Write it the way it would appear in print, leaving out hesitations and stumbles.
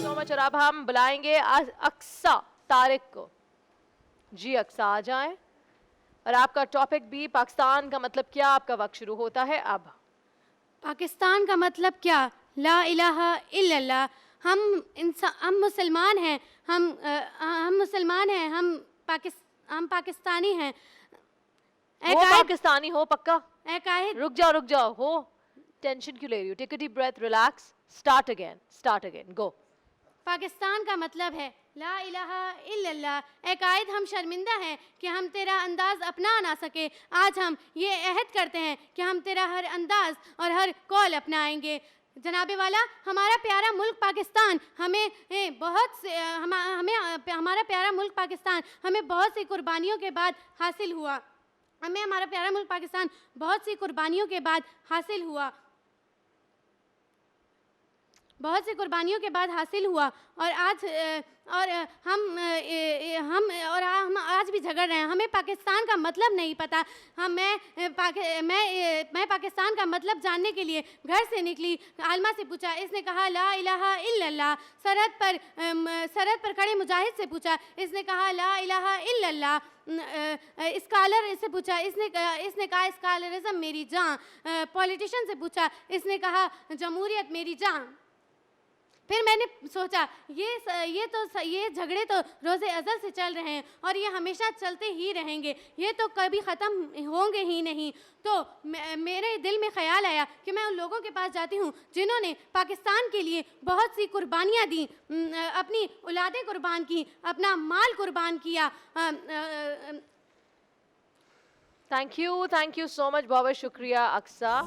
so much. اور اب ہم بلائیں گے اقصا طارق کو. جی اقصا آ جائیں. اور آپ کا ٹاپک بھی پاکستان کا مطلب کیا. آپ کا وقت شروع ہوتا ہے اب. پاکستان کا مطلب کیا؟ لا الہ الا اللہ. ہم مسلمان ہیں. ہم مسلمان ہیں. ہم پاکستانی ہیں. وہ پاکستانی ہو پکا. رک جاؤ ہو. ٹینشن کیوں لے رہی ہو؟ Take a deep breath, relax, start again, go. Pakistan کا مطلب ہے لا الہ الا اللہ. اے قائد ہم شرمندہ ہیں کہ ہم تیرا انداز اپنا نہ سکے. آج ہم یہ عہد کرتے ہیں کہ ہم تیرا ہر انداز اور ہر قول اپنائیں گے. جناب والا, ہمارا پیارا ملک پاکستان ہمارا پیارا ملک پاکستان ہمیں بہت سی قربانیوں کے بعد حاصل ہوا. ہمارا پیارا ملک پاکستان بہت سی قربانیوں کے بعد حاصل ہوا. اور ہم آج بھی جھگڑ رہے ہیں. ہمیں پاکستان کا مطلب نہیں پتہ. میں پاکستان کا مطلب جاننے کے لیے گھر سے نکلی. عالمہ سے پوچھا, اس نے کہا لا الہ الا اللہ. سرحد پر کھڑے مجاہد سے پوچھا, اس نے کہا لا الہ الا اللہ. اسکالر سے پوچھا, اس نے کہا اسکالرزم میری جان. پولیٹیشین سے پوچھا, اس نے کہا جمہوریت میری جان. پھر میں نے سوچا یہ جھگڑے تو روز ازل سے چل رہے ہیں اور یہ ہمیشہ چلتے ہی رہیں گے. یہ تو کبھی ختم ہوں گے ہی نہیں. تو میرے دل میں خیال آیا کہ میں ان لوگوں کے پاس جاتی ہوں جنہوں نے پاکستان کے لیے بہت سی قربانیاں دیں, اپنی اولادیں قربان کی, اپنا مال قربان کیا. تھینک یو سو مچ. بہت شکریہ اقصا.